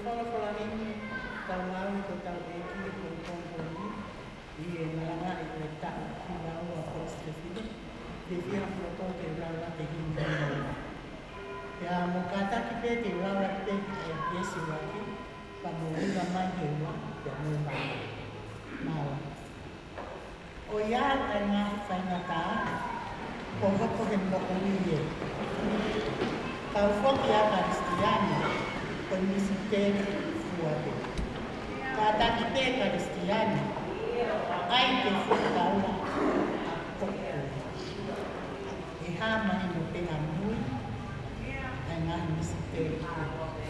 fala falarinho, tau mau ko tau eki ko komponi, I nanga I le tau ki lau a poste fide, de fia floto te lau te hinda. Ya mo kata ki pe te lau te yesi waki, pa mo ula mai he wa, te mo mai. Mala. O ia ai ngā whaingata, ko hoko he moko uie. Tau whoki a Karistiani, ko nisi tēne fuate. Ka taki te Karistiani, ai te whakaura a koko. E hama i mo pena mui, ai ngā nisi tēne fuate.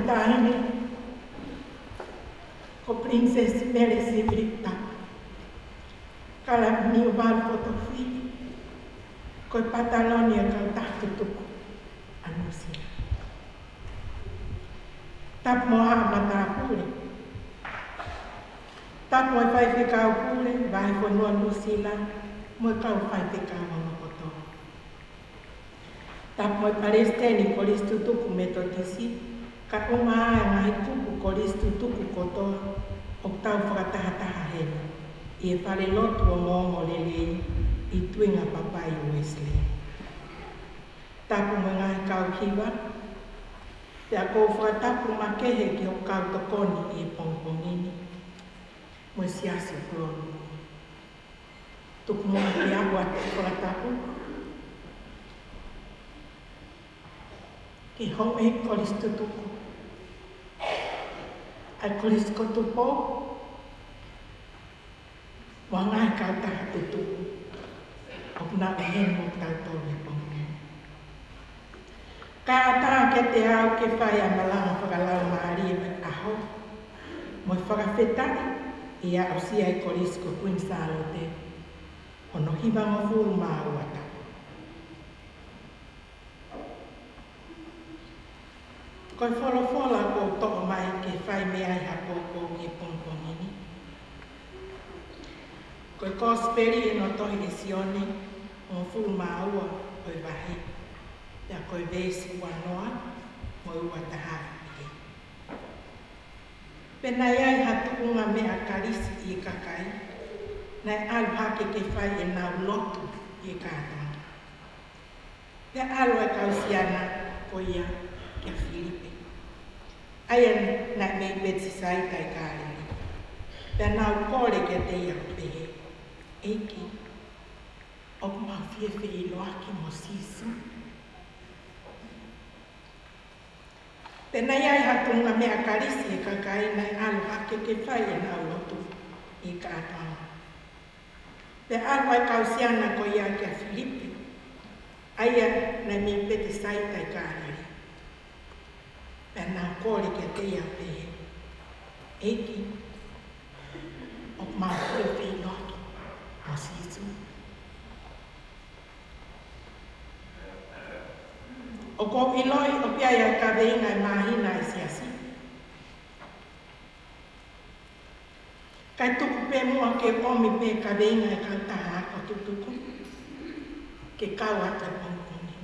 tahine, ko Princess Mary Sibrita, kala ni ubal fotofi, ko Patalonia kau tahtutuku, anusia. Tap moha mata pule, tap mo fai fikau pule, vai fonua Lucila, mo kau fai fikau makoto. Tap mo Palestini kolis tutuku metodisi, ka uma ngai tuku kolis tutuku koto, oktau whakataha hena. I pare lotu o ngongo lelei, i tuinga papai Wesley. Tapu mo ngai kau hiwa, te a kou whakatapu makehe ki o kau tokoni i pongpongini. Mo siasi klonu. Tuku mo ki agua te whakatapu. Ki hong e kolis tutuku. Ai kolis kotupo. Mo ngai kau taha tutuku. O na hen mo kau tole pongpongini. Ka ata ke te au ke whai a malanga whakalau maari e aho. Mo whakawhetani i a ausia i korisko kuin salote. Ono hiwa mo furu maa uata. Koi wholofola ko toko mai ke whai mea i hapoko ke pongpongini. Koi kosperi e no tohi e sione o furu maa ua oi wahi. Ya koi vesi wanoa, mo ua taha ike. Pena iai hatu unga mea karisi i kakai, nai alu hake ke whai e nau lotu i kātanga. Pea alu e kausiana ko ia kia Filipe. Aia nai mei beti saitai kārini. Pea nau kore ke te ia pehe. Eiki, o mau fiefe i loaki mo sisu. Tēnā iai hatunga mea karisi e kakai nai alu hake ke whai e nau lotu i kātanga. Te alu ai kausiana ko ia kia Filipe, aia nai mi pete saitai kārari. Pea nau kore ke te ia pehe. Eiki, o mau whiwhi loki o sisu. O ko iloi o pia ia ka veinga e mahina e siasi. Kai tuku pe mua ke omi pe ka veinga e kautaha ako tutuku. Ke kau ata pongponi.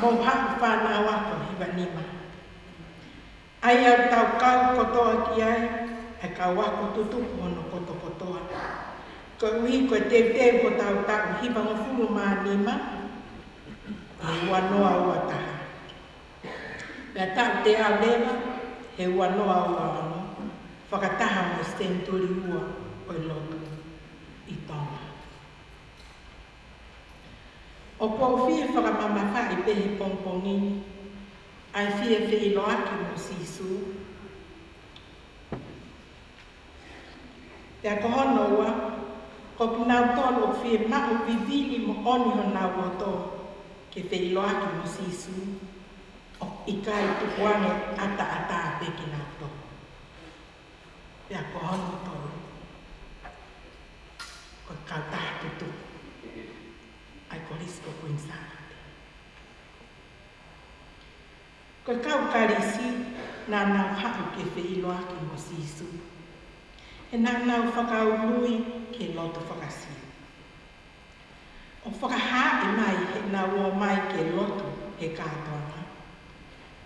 Mau haku whanau ako hiwa nima. Ai au tau kau kotoa ki ai, e kau ako tutuku ono koto kotoa. Ko uhi ko te ko tau tau hiwa ngofuru maa nima. He wanoa ua taha. Pea tau te au lewa, he wanoa ua ano, whakataha mo stenturi ua oi lotu i tonga. O pou fie whakamamawha i pehe pongpongini, ai fie i loaki mo sisu. Pea kohono ua, ko pinau tolo fie mau vivili mo oni ho nau o tō. Ke wheiloaki mo sisu, o ikai tukuane ata peki nā tō. Pea ko honu tōru, ko kautaha tutu, ai ko risko kuin sārate. Ko kau karisi, nā nau hau ke wheiloaki mo sisu. E nā nau whakau lui ke lotu whakasi. O whakahae mai he nā ua mai ke lotu he kātoanga.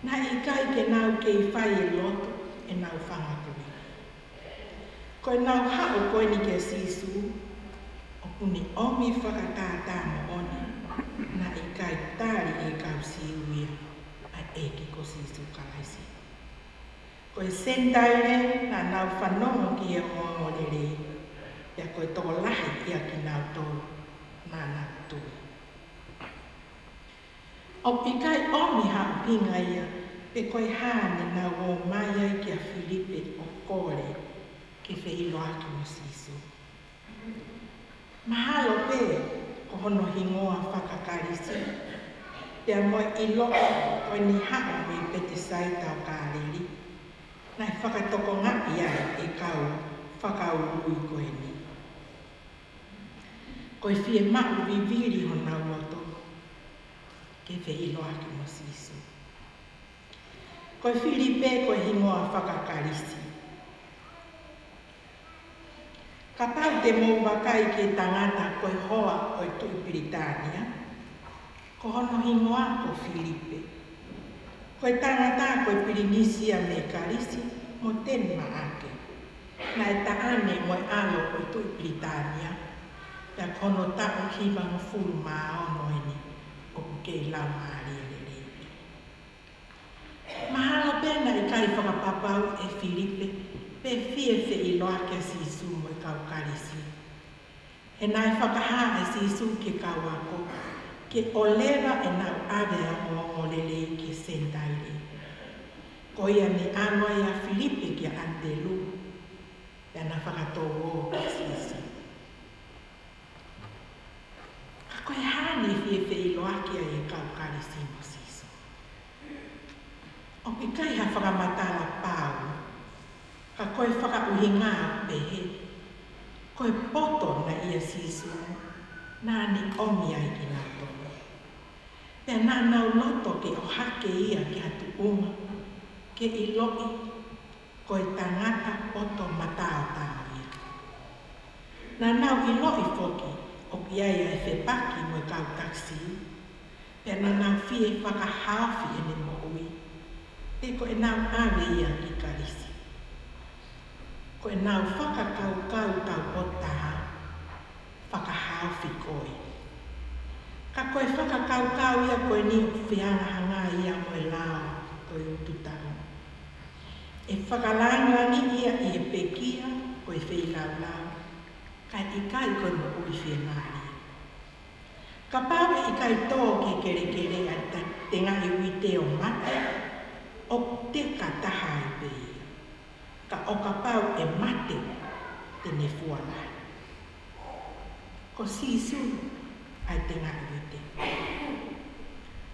Nā i kai ke nau ke i whai e lotu e nau whangakuri. Koe nau hao koe ni ke sisu, o kuni omi whakatātā mo oni, nā i kai tāri e kau siuia, a eki ko sisu kalaisi. Koe sendaire nā nau whanongo ki e ngongo rere, ia koe tō lahi ia ki nau tōru. Nana tui. O pikai omi hau pinga ia, pe koe hāne nā o mai ai ki a Filipe o kore ke wheiloaki mo sisu. Mahalo pe, ko hono hingoa whakakarisi, Pea mo I lo o ni haa me pete sai tau kāreri. Nai whakatoko ngapi ai e kau whakaurui koe ni. Koe fie mau viviri ho nau loto. Ke fe ilo aki mo sisu. Koe Filipe koe hingoa whakakarisi. Ka pau te mō wakai ke tangata koe hoa o tui Britania. Ko hono hingoa ko Filipe. Koe tangata koe Pirinisia me karisi mo tenma ake. Na e taane mo e alo o tui Britania. Pea kono tako hiva mo fulu maa noini o ke lau maari ele. Mahalo pena I kai whakapapau e Filipe. Pe fie fe I loa ke sisu mo e kau karisi. E nai whakaha e sisu ke kau ako. Ke oleva e nau avea o lele ke sentaire. Ko ia ni anoa ia Filipe ke antelu. Pea na whakatowo ke sisu. Koe hane fie fe I loa ke e kau karisi mo sisu. O ke kai ha whakamatala pau. Ka koe whakauhinga pehe. Koe poto na ia sisu. Nā ni omi ai ki nā tono. Pea nā nau loto ke o hake ia ki atu unga. Ke I loi. Koe tangata poto matao tau ia. Nā nau I loi foki. O ki ai ai whepaki mo kau taksi. Pea nā nau fie whakahawhi ene mo ui. Te ko e nau awe ia ki karisi. Ko e nau whakakau kau tau potaha. Whakahawhi koe. Ka koe whakakau kau ia koe ni whianga hanga ia mo e lao koe ututau. E whakalangangi ia I e pekia koe whi lau lau. Kai I kai koe mo ui whenari. Ka pawe I kai tō ke kere kere a te ngai wite o mate. O te kataha I pei. Ka o ka pau e mate te ne fuana. Ko sisu ai te ngai wite.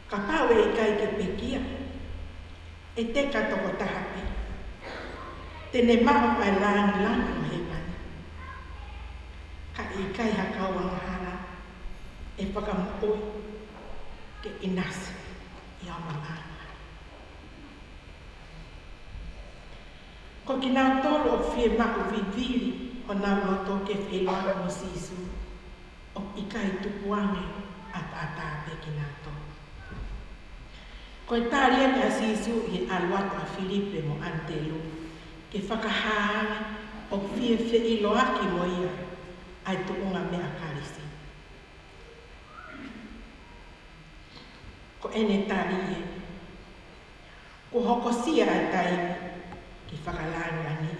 Ka pau e kai ke pekia. E te katoko tahape. Te ne mao ai langi langi o he mani. Ka I kai hakau angahara. E whakamoi ke inasi I amanga. Ko ki nau tolo o fie maku viviri o nau loto ke wheloa mo sisu. O I kai tupuange ata pe ki nau tolo. Ko I tāria me a sisu I aluato a Filipe mo antelu. Ke whakahāanga o fie wheloa ki mo ia. Ai tuunga mea karisi. Ko ene tārie. Ko hokosia ai taimi. Ki whakalanga ni.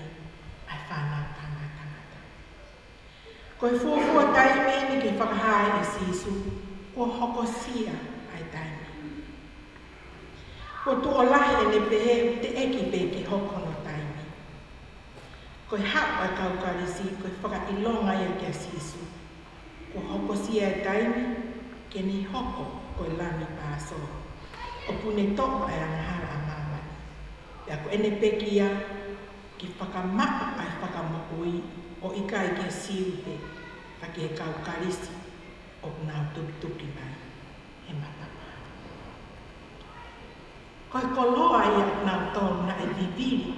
Ai whanau tangata. Ko e fuafua taimi ni ki whakahai e sisu. Ko hokosia ai taimi. Ko tuolahi ene pehe te eki pe ki hokono taimi. Ko e hau ai kau karisi. Ko e whakailonga ia ki a sisu. Ko hokosia ai taimi. Ke ni hoko ko e lami pāso. O pune toko ai angahara a mamani. Pea ko ene pekia ki whakamaka ai whakamokui o I kai ke siute ka ke kau karisi o nau tuki mai. He matapa. Ko e koloa ia nau tonu na e viviri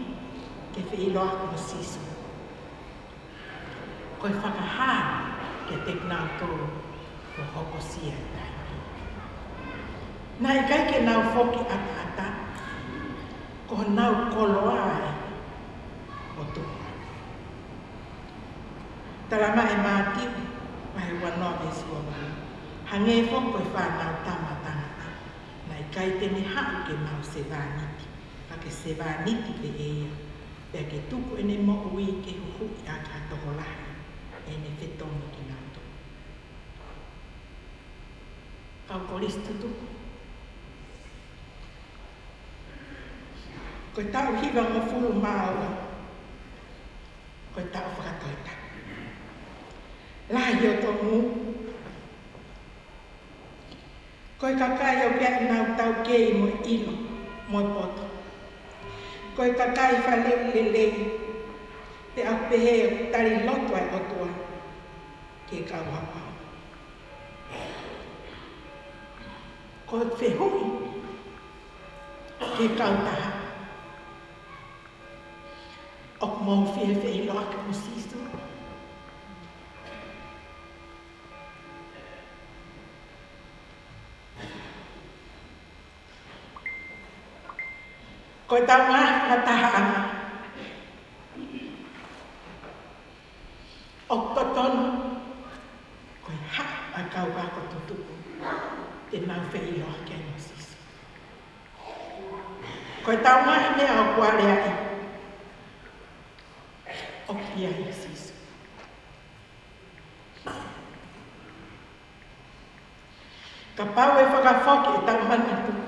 ke whiiloa mo sisu. Ko e whakaha ke te nau tonu ko hokosia tai. Nai kai ke nau foki ata. Ko nau koloa ai o tuka. Talama e mātiu, mai wanoa e sua mai. Hange foko e whanau tamatangata. Nai kai tene hau ke mau sevaniti. Ka ke sevaniti te eia. Pea ke tuku ene mo ui ke huhu I a ka toholahi. Ene whetongi ki nau tuku. Kau kolis tutuku. Ko tau hiwa mo fulu maua. Ko tau whakatoita. Lai o tō mu. Koe kakai au pia nau tau kei mo ilo, mo poto. Koe kakai whaleu lelei, te au pehe tari loto ai otua, ke kauhapa. Koe whehui, ke kautaha. Ok mau whewhi loa ke mo sisu. Koe tau ngā whataha ana. O totono, koe ha a kau wako tutuku. Te mau whei loa ke mo sisu. Koe tau ngā mea o kuare ai. O kia i sisu. Ka pau e whakawhoki e tau mana tuku.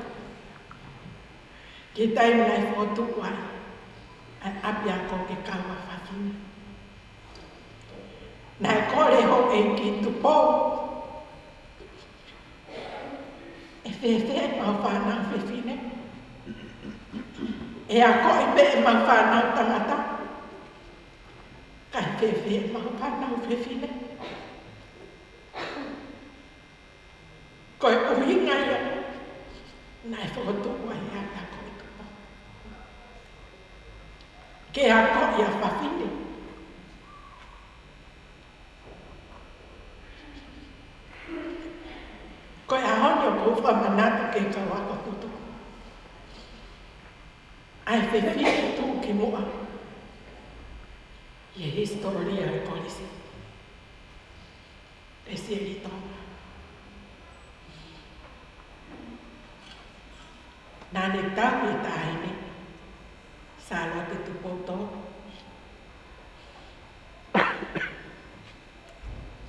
Ke taimi nai whotuku ai, ai api a ko ke kaua whawhina. Nai kore ho e ki tupo. E whewhe mau whanau whewhine. E a ko i pe e mau whanau tangata. Kai whewhe mau whanau whewhine. Koe uhi ngai a. Nai whotuku ai a ta ko. Ke a ko i a whawhine. Koe a honi o kouwha manatu ke kawaka tutu. Ai whewhine tū ki mua. I e historia e polisi. E sieri tonga. Nane tāpi e tāine. Sālo te tupoto.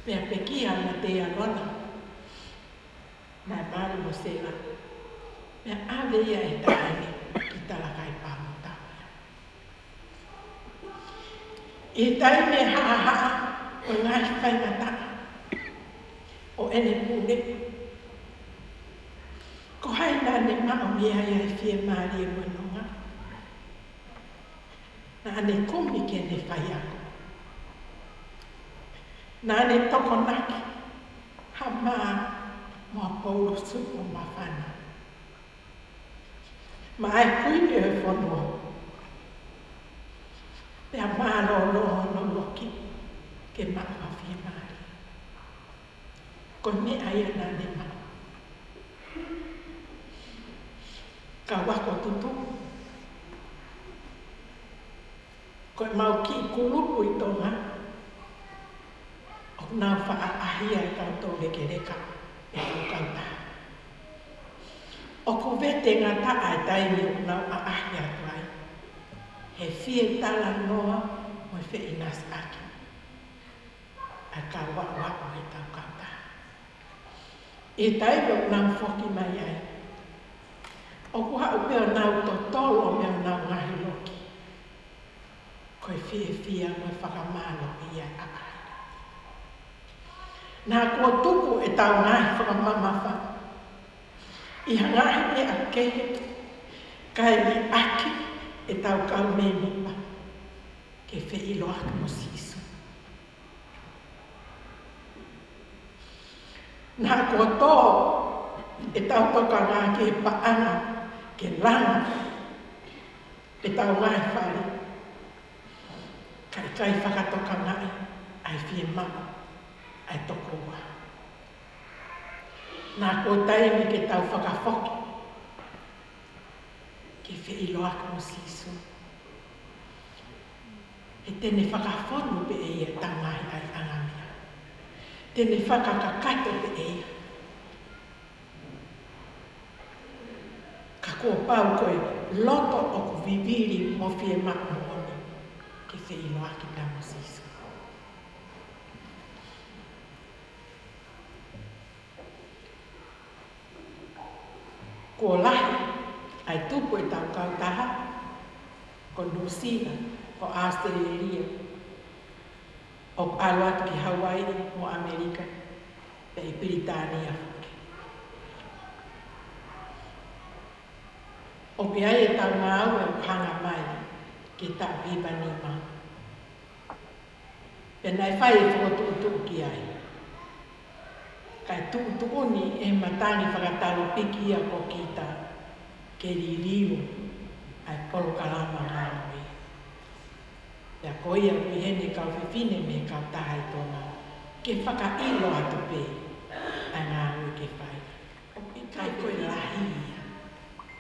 Pea pekia na te alona. Nai maru mo sela. Pea awea e tāine ki talakai pāmutawea. I taime haa o ngai whaingata. O ene pūne. Ko hai nane mao mea ia e whie maari e manonga. Nane kumi ke ne whai ako. Nane toko naki. Ha maa mua pauro supo ma whana. Ma ai kuini e whanua. Pea maa lo no loki. Ke maa wa whie maari. Ko ne aia nane maa. Ka wako tutu. Koe mau ki kulupu i tonga. O nau wha ahia i koutou reke reka e kukauta. O ku vete ngā taa e taimi o nau a ahia tuai. He whie tala noa mo e whi inas aki. A ka wako e tau kauta. E taimi o nau whoki mai ai. O ku hau peo nau to tolo mea nau ngahi loki. Koe whia mo e whakamalo i a aai. Nā kua tuku e tau ngahi whakamamawha. I hangahi e a kehe. Kai li aki e tau kau me nipa. Ke whi loaka mo sisu. Nā kua tō e tau toka ngā ke paanga. Ke langa. E tau ngahi whare. Kai whakatoka ngai, ai whie mama, ai toko wā. Nā kō taimi ke tau whakawhoki, ke whi loaka mo sisu. E tene whakawhonu pe e ia tangai ai angamia. Tene whakakakato pe e ia. Ka kō pau koe loto o ku viviri mo whie mama oni. Ke whi loaki tamo sisu. Ko lahi, ai tupu e tau kautaha, ko Nusina, ko Australia, o aluat ki Hawaii, mo Amerika, pe i Britania. O ke ai e tau ngā au e hanga mai ki ta viva ni ma. Pena e whai e whakotu ki ai. Kai tuuni e matani whakatalo piki a ko kita ke ririu ai polo kalama ngāui. Ia koia kui hene kau whiwhine me kau tahai tōna ke whakailo atu pe ai ngāui ke whai. O ki kai koe lahia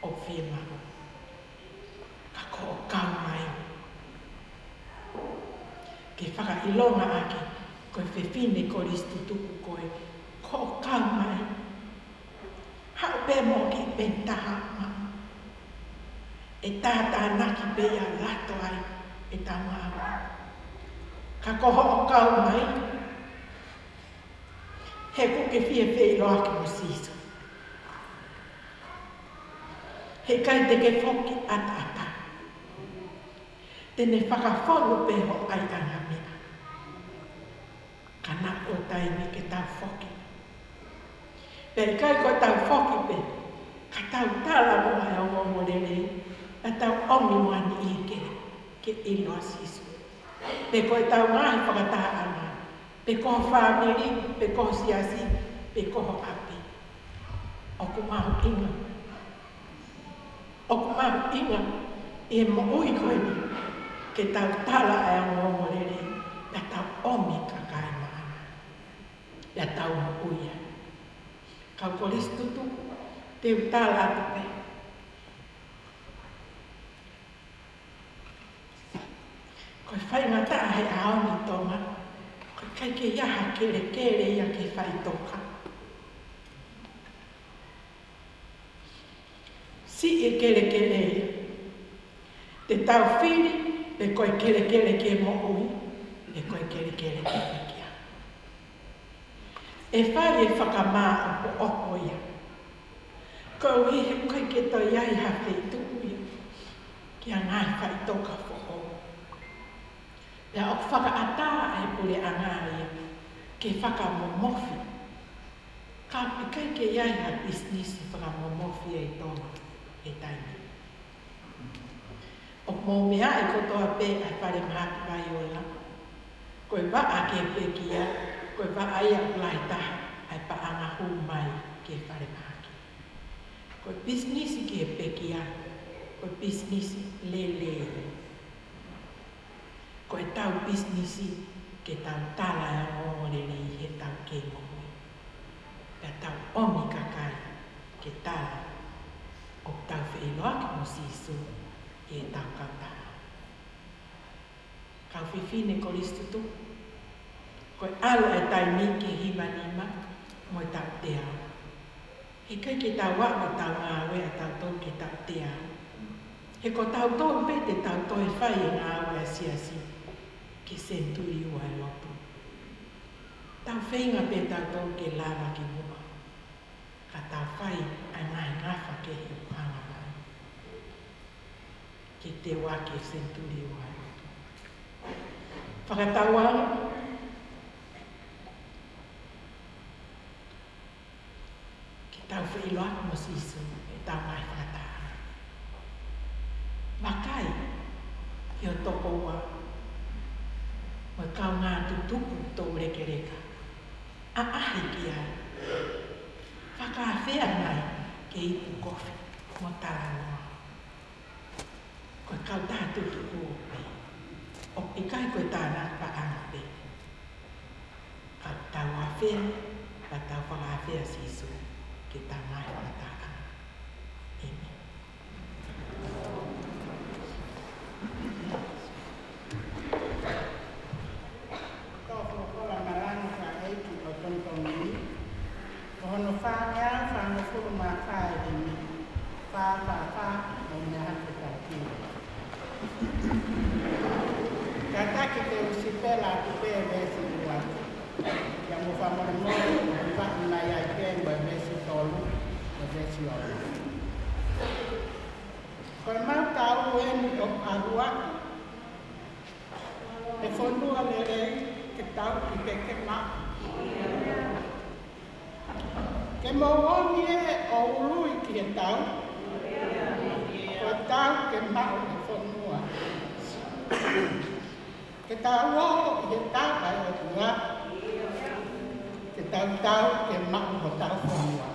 o whima. Ka ko o kau mai. Ke whakailonga ake koe whiwhine ko ristu tuku koe ko kau mai. Hau pe mo ki pentaha ma. E tātā naki pe a lato ai e tau ngāua. Ka koho o kau mai. He kuke whie whei loa ki mo siso. He kai te ke whoki ata. Tene whakawhonu pe ho ai anga mea. Ka nā o taimi ke tau whoki. Pei kai ko tau whoki pe, ka tau tala mo ai o mo rere, a tau omi moani i ke ilo asisu. Pe ko tau ngahi whakataha ana, pe koho whamiri, pe koho siasi, pe koho api. Oku mahu inga. Oku mahu inga, e mo ui koe ni, ke tau tala ai o mo rere, a tau omi kakai maana. A tau mo uia. Kau koris tutu, te utala atu pe. Koe whai ngata he aoni tonga, koe kai ke iaha kere ia ke whai toka. Si e kere te tau whiri, pe koe kere ke mo ui, pe koe kere ke kia. E whai e whakamā opo ia. Ko i he koe ke to iai hawhi tuku ia. Kia ngai whai toka whoho. Ia o whakaata e pure anga ia. Ke whakamomofi. Ka pikai ke iai ha business whakamomofi e tōna e taimi. O mō mea e kotoa pe ai whare mahaki vai o la. Koe waa ke pe kia. Koe wa aia ulai taha ai pa anga hu mai ke whare mahaki. Koe business ke pekia, koe business le. Koe tau business ke tau tala e ngōrere i he tau ke mohui. Pea tau omi kakai ke tala o tau wheiloa ki mo sisu i he tau kautaha. Kau whiwhine koristutu. Koe alo e taimi ke himanima mo tau te au. He kai ke tau wa mo tau ngāwe a tau tau ke tau te au. He ko tau tau pe te tau tau e whai e ngāwe a siasi ke senturi ua e lopu. Tau whainga pe tau tau ke lava ki mua. Ka tau whai a ngai ngawha ke hi upanga mai. Ke te wā ke senturi ua e lopu. Whakatau au. Tau whailoa mo sisu e tau mai whakataha. Makai, i o toko ua, mo kau ngā tutupu tō reka. A ahi ki ai. Whakawhea mai ke ipu kofi mo tala noa. Koe kau tā tutupu o pe. O pikai koe tāna whakanga pe. Kau tau awhea, ka tau whakawhea sisu. Kita mai katakan ini. Kau kalau malang saya itu tonton ini, kalau fanya full makai ini, fa menyahat tetapi. Kata kita usipela tupe besi buat. Yang mufamon mo pak naya ken besi tolu besi olu. Kalau mau tahu yang untuk arwah, telepon dua lele kita dipekek mak. Kemauan dia olu kita tahu. e tau ke mau e whanua. Ke tau o i he tau ai o tua. Ke tau ke mau o tau whanua.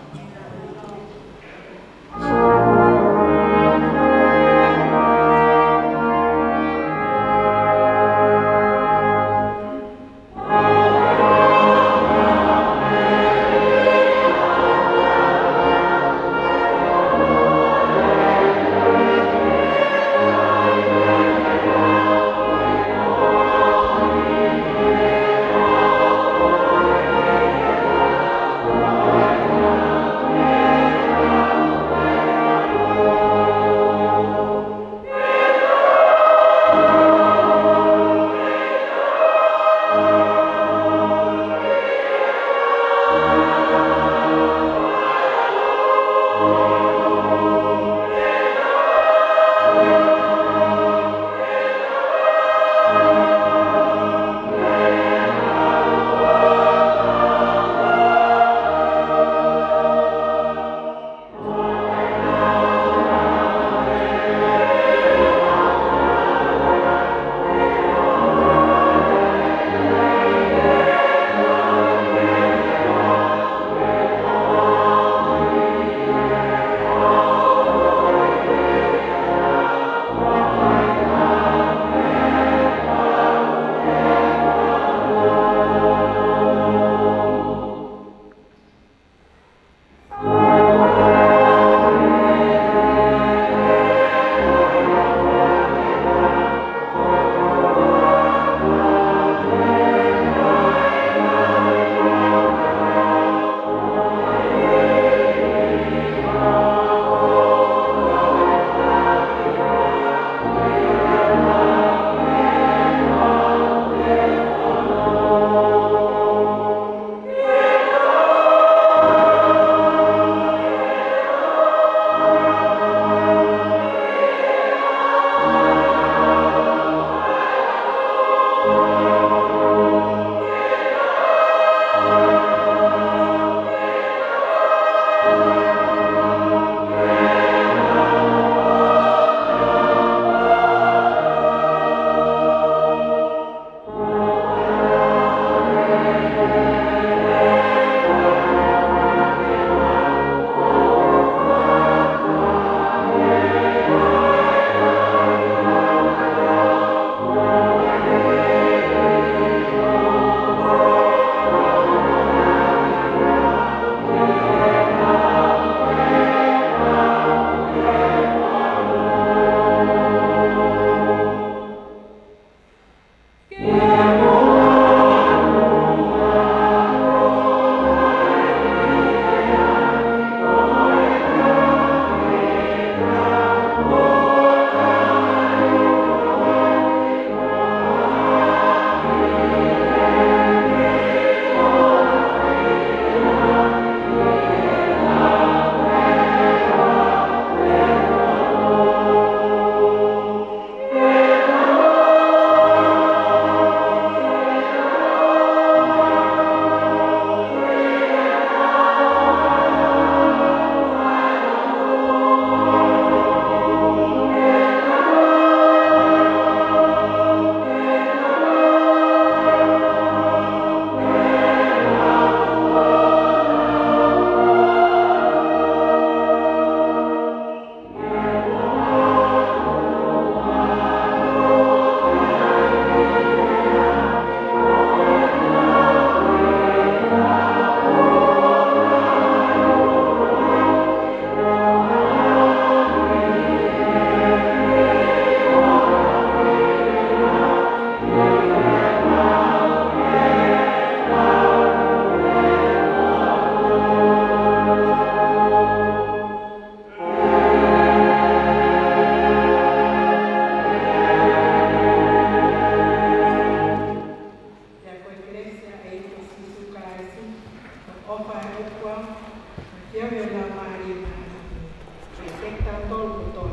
Io vi ho la Maria, perfetta tolto,